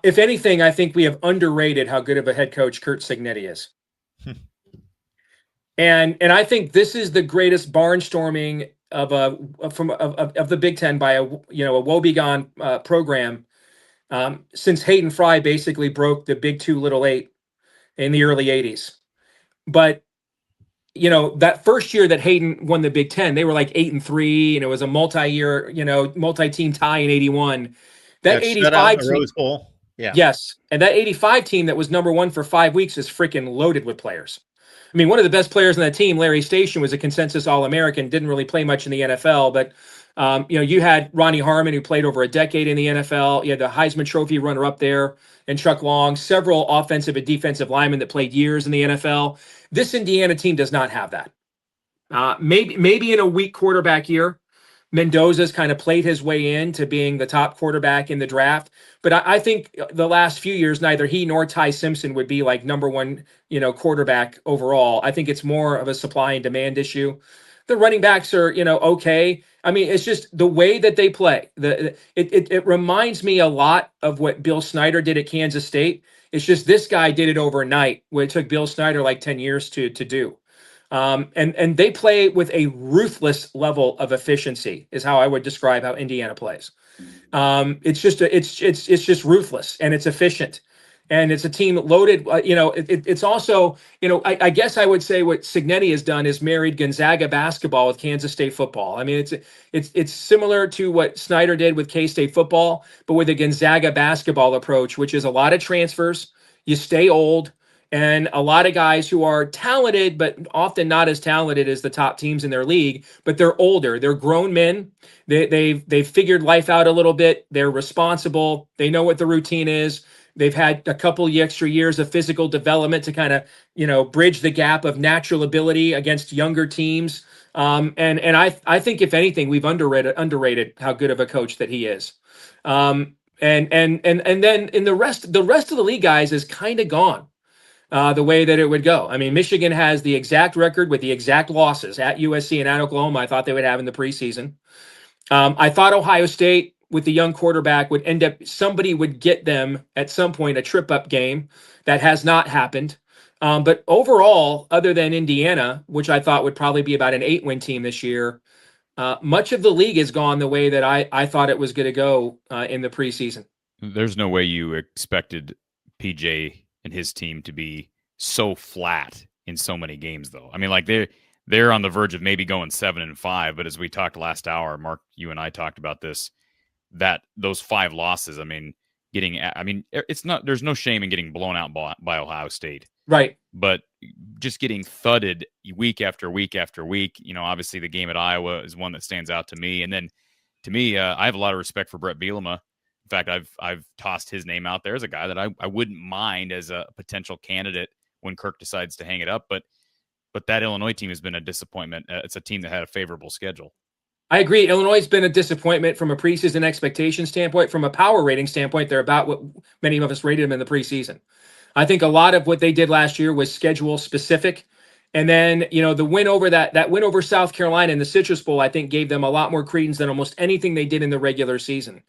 If anything, I think we have underrated how good of a head coach Curt Cignetti is. And I think this is the greatest barnstorming of the Big Ten by a woebegone program since Hayden Fry basically broke the Big Two Little Eight in the early '80s. But that first year that Hayden won the Big Ten, they were like 8-3, and it was a multi-year, multi-team tie in '81. That '85 team, Rose Bowl. Yeah. Yes, and that '85 team that was #1 for 5 weeks is freaking loaded with players. I mean, one of the best players on that team, Larry Station, was a consensus All-American, didn't really play much in the NFL, but you had Ronnie Harmon, who played over a decade in the NFL. You had the Heisman Trophy runner-up there, and Chuck Long, several offensive and defensive linemen that played years in the NFL. This Indiana team does not have that. Maybe in a weak quarterback year, Mendoza's kind of played his way into being the top quarterback in the draft. But I think the last few years, neither he nor Ty Simpson would be like #1, quarterback overall. I think it's more of a supply and demand issue. The running backs are, okay. I mean, it's just the way that they play. It reminds me a lot of what Bill Snyder did at Kansas State. It's just this guy did it overnight, where it took Bill Snyder like 10 years to do. And they play with a ruthless level of efficiency, is how I would describe how Indiana plays. It's just ruthless, and it's efficient, and it's a team loaded. It's also, I guess I would say what Cignetti has done is married Gonzaga basketball with Kansas State football. I mean, it's similar to what Snyder did with K-State football, but with a Gonzaga basketball approach, which is a lot of transfers. You stay old. And a lot of guys who are talented, but often not as talented as the top teams in their league, but they're older. They're grown men. They've figured life out a little bit. They're responsible. They know what the routine is. They've had a couple of extra years of physical development to kind of, bridge the gap of natural ability against younger teams. And I think if anything, we've underrated how good of a coach that he is. And then in the rest of the league, guys, is kind of gone. The way that it would go. I mean, Michigan has the exact record with the exact losses at USC and at Oklahoma I thought they would have in the preseason. I thought Ohio State, with the young quarterback, would end up, somebody would get them at some point a trip-up game. That has not happened. But overall, other than Indiana, which I thought would probably be about an 8-win team this year, much of the league has gone the way that I thought it was going to go in the preseason. There's no way you expected PJ and his team to be so flat in so many games, though. I mean, like they're on the verge of maybe going 7-5, but as we talked last hour, Mark, you and I talked about this, that those 5 losses, it's not, there's no shame in getting blown out by Ohio State. Right. But just getting thudded week after week after week, obviously the game at Iowa is one that stands out to me. And then to me, I have a lot of respect for Brett Bielema. In fact, I've tossed his name out there as a guy that I wouldn't mind as a potential candidate when Kirk decides to hang it up. But that Illinois team has been a disappointment. It's a team that had a favorable schedule. I agree. Illinois has been a disappointment from a preseason expectation standpoint. From a power rating standpoint, they're about what many of us rated them in the preseason. I think a lot of what they did last year was schedule specific. And then, the win over that win over South Carolina in the Citrus Bowl, I think gave them a lot more credence than almost anything they did in the regular season.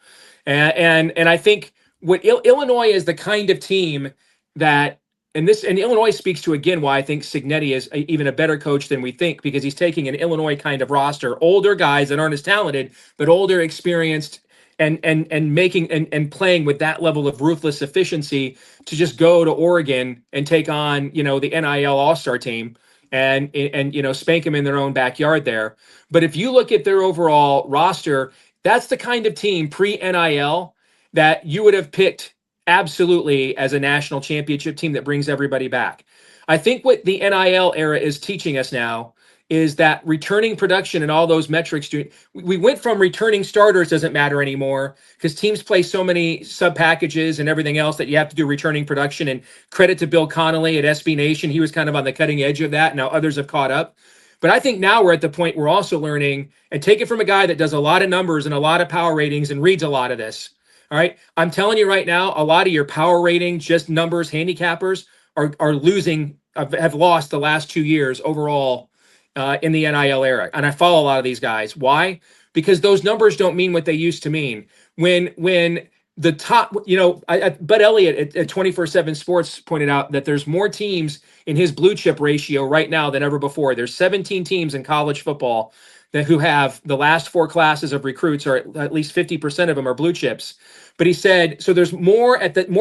And I think what Illinois is the kind of team that, and Illinois speaks to, again, why I think Cignetti is even a better coach than we think, because he's taking an Illinois kind of roster, older guys that aren't as talented, but older, experienced, and making and playing with that level of ruthless efficiency to just go to Oregon and take on, the NIL All-Star team and spank them in their own backyard there. But if you look at their overall roster, that's the kind of team pre-NIL that you would have picked absolutely as a national championship team that brings everybody back. I think what the NIL era is teaching us now is that returning production and all those metrics, we went from returning starters doesn't matter anymore because teams play so many sub packages and everything else that you have to do returning production. And credit to Bill Connolly at SB Nation. He was kind of on the cutting edge of that. Now others have caught up. But I think now we're at the point we're also learning, and take it from a guy that does a lot of numbers and a lot of power ratings and reads a lot of this. All right. I'm telling you right now, a lot of your power rating, just numbers, handicappers are losing, have lost the last 2 years overall in the NIL era. And I follow a lot of these guys. Why? Because those numbers don't mean what they used to mean. When the top, Bud Elliott at 24/7 Sports pointed out that there's more teams in his blue chip ratio right now than ever before. There's 17 teams in college football that who have the last four classes of recruits, or at least 50% of them are blue chips. But he said, so there's more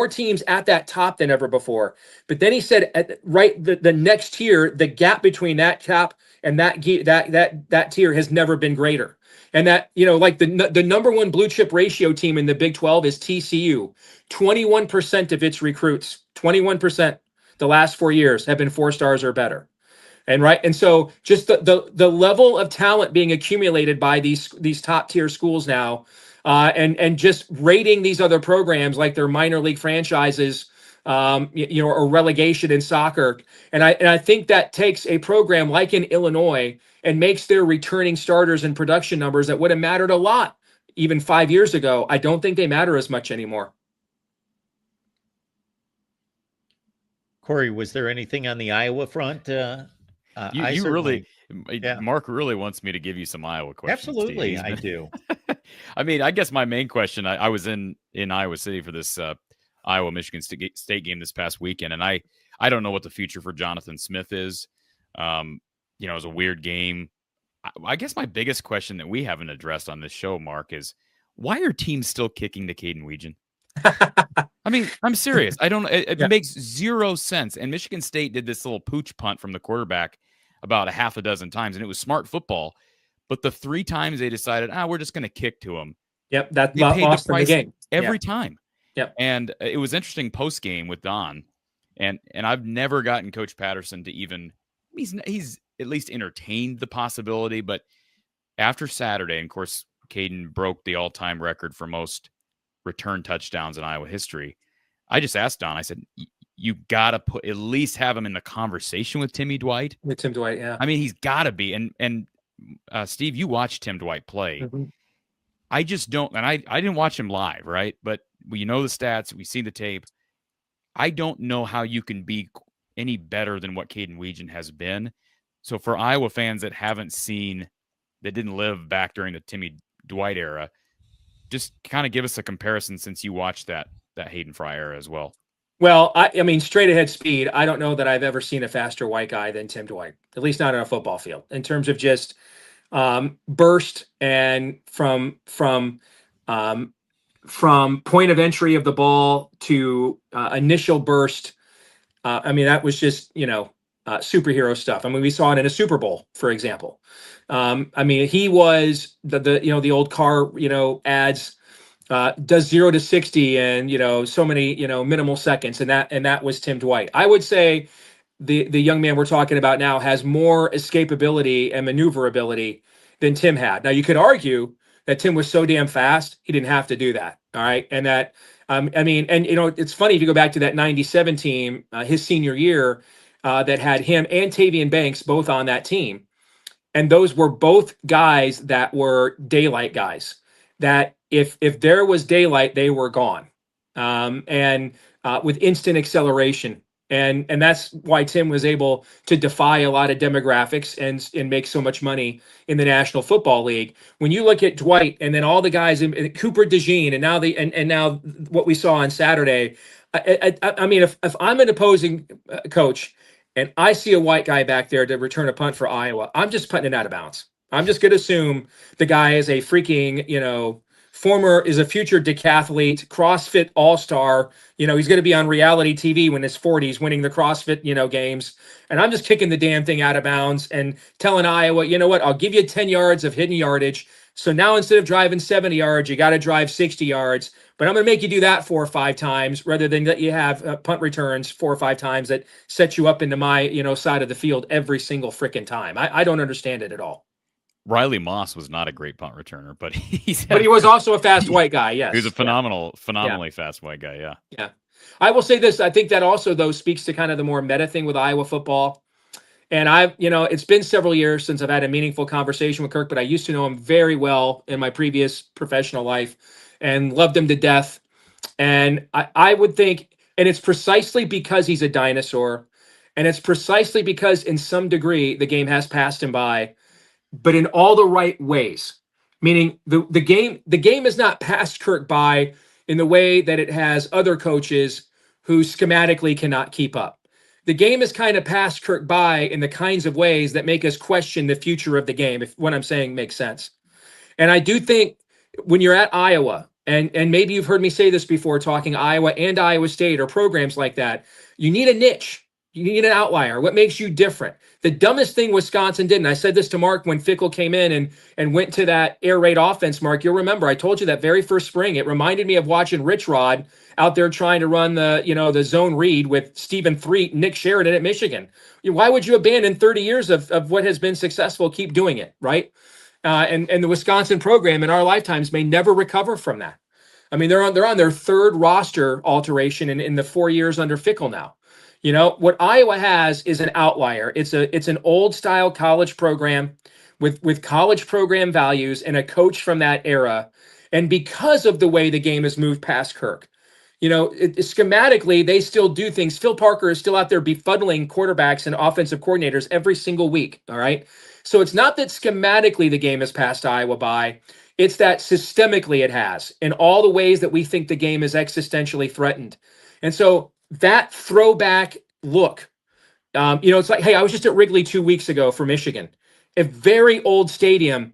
teams at that top than ever before. But then he said, the next tier, the gap between that top and that tier has never been greater. And that, like the number one blue chip ratio team in the Big 12 is TCU. 21% of its recruits, 21% the last 4 years have been 4 stars or better. And so just the level of talent being accumulated by these top tier schools now, and just rating these other programs like they're minor league franchises, or relegation in soccer. And I think that takes a program like in Illinois and makes their returning starters and production numbers that would have mattered a lot even 5 years ago. I don't think they matter as much anymore. Corey, was there anything on the Iowa front? Mark really wants me to give you some Iowa questions. Absolutely, I do. I mean, I guess my main question, I was in Iowa City for this Iowa-Michigan State game this past weekend, and I don't know what the future for Jonathan Smith is. It was a weird game. I guess my biggest question that we haven't addressed on this show, Mark, is why are teams still kicking to Caden Weegan? I mean, I'm serious. I don't. It makes zero sense. And Michigan State did this little pooch punt from the quarterback about a half a dozen times, and it was smart football. But the 3 times they decided, we're just going to kick to them. Yep, that lost the game every time. Yep. And it was interesting post game with Don, and I've never gotten Coach Patterson to even. He's at least entertained the possibility, but after Saturday, and of course, Caden broke the all-time record for most return touchdowns in Iowa history. I just asked Don, I said, you got to at least have him in the conversation with Timmy Dwight. With Tim Dwight, yeah. I mean, he's got to be. And Steve, you watched Tim Dwight play. Mm-hmm. I just don't, and I didn't watch him live, right? But we know the stats, we see the tape. I don't know how you can be any better than what Caden Weegan has been. So for Iowa fans that didn't live back during the Timmy Dwight era, just kind of give us a comparison since you watched that Hayden Fry era as well. Well, I mean, straight ahead speed. I don't know that I've ever seen a faster white guy than Tim Dwight, at least not on a football field, in terms of just burst and from point of entry of the ball to initial burst. I mean, that was just superhero stuff. I mean, we saw it in a Super Bowl, for example. I mean, he was the old car, ads, does 0 to 60 and, so many, minimal seconds. And that was Tim Dwight. I would say the young man we're talking about now has more escapability and maneuverability than Tim had. Now, you could argue that Tim was so damn fast, he didn't have to do that. All right. And that, it's funny if you go back to that 97 team, his senior year, that had him and Tavian Banks both on that team. And those were both guys that were daylight guys, that if there was daylight, they were gone, and with instant acceleration. And that's why Tim was able to defy a lot of demographics and make so much money in the National Football League. When you look at Dwight and then all the guys in Cooper DeJean and now now what we saw on Saturday, I mean, if I'm an opposing coach and I see a white guy back there to return a punt for Iowa, I'm just putting it out of bounds. I'm just going to assume the guy is a freaking, is a future decathlete, CrossFit all-star. He's going to be on reality TV when his 40s winning the CrossFit, games. And I'm just kicking the damn thing out of bounds and telling Iowa, you know what, I'll give you 10 yards of hidden yardage. So now instead of driving 70 yards, you got to drive 60 yards. But I'm going to make you do that 4 or 5 times rather than that you have punt returns 4 or 5 times that set you up into my, side of the field every single freaking time. I don't understand it at all. Riley Moss was not a great punt returner, but he was also a fast white guy. Yes. He was a phenomenally fast white guy. Yeah. Yeah. I will say this. I think that also, though, speaks to kind of the more meta thing with Iowa football. And it's been several years since I've had a meaningful conversation with Curt, but I used to know him very well in my previous professional life and loved him to death. And I would think, and it's precisely because he's a dinosaur, and it's precisely because in some degree the game has passed him by, but in all the right ways. Meaning the game has not passed Curt by in the way that it has other coaches who schematically cannot keep up. The game has kind of passed Curt by in the kinds of ways that make us question the future of the game, if what I'm saying makes sense. And I do think when you're at Iowa, and maybe you've heard me say this before, talking Iowa and Iowa State or programs like that, you need a niche. You need an outlier. What makes you different? The dumbest thing Wisconsin did, and I said this to Mark when Fickell came in and went to that air raid offense, Mark, you'll remember, I told you that very first spring, it reminded me of watching Rich Rod out there trying to run the zone read with Stephen Threet, Nick Sheridan at Michigan. Why would you abandon 30 years of what has been successful? Keep doing it, right? And the Wisconsin program in our lifetimes may never recover from that. I mean, they're on their third roster alteration in the 4 years under Fickell now. You know, what Iowa has is an outlier. It's an old style college program with college program values and a coach from that era. And because of the way the game has moved past Kirk, you know, schematically, they still do things. Phil Parker is still out there befuddling quarterbacks and offensive coordinators every single week. All right. So it's not that schematically the game has passed Iowa by. It's that systemically it has in all the ways that we think the game is existentially threatened. And so that throwback look, you know, it's like, hey, I was just at Wrigley 2 weeks ago for Michigan, a very old stadium,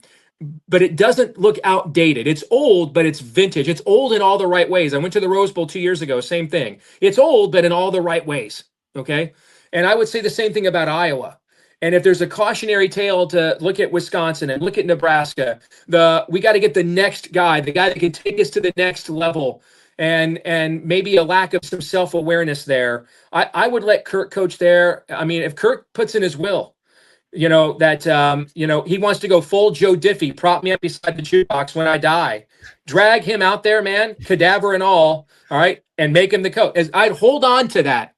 but it doesn't look outdated. It's old, but it's vintage. It's old in all the right ways. I went to the Rose Bowl 2 years ago, same thing. It's old, but in all the right ways. Okay. And I would say the same thing about Iowa. And if there's a cautionary tale to look at Wisconsin and look at Nebraska, we got to get the next guy, the guy that can take us to the next level. And maybe a lack of some self-awareness there. I would let Curt coach there. I mean, if Curt puts in his will, you know, that, you know, he wants to go full Joe Diffie, prop me up beside the jukebox when I die, drag him out there, man, cadaver and all right, and make him the coach. I'd hold on to that.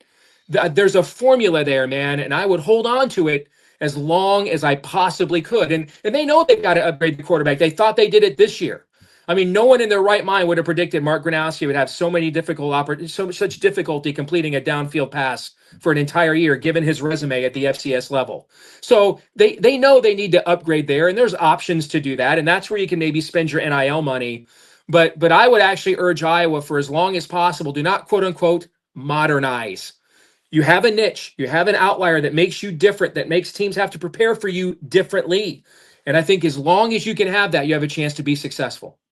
There's a formula there, man, and I would hold on to it as long as I possibly could. And they know they've got to upgrade the quarterback. They thought they did it this year. I mean, no one in their right mind would have predicted Mark Gronowski would have so many such difficulty completing a downfield pass for an entire year, given his resume at the FCS level. So they know they need to upgrade there, and there's options to do that, and that's where you can maybe spend your NIL money. But I would actually urge Iowa for as long as possible, do not quote unquote modernize. You have a niche, you have an outlier that makes you different, that makes teams have to prepare for you differently. And I think as long as you can have that, you have a chance to be successful.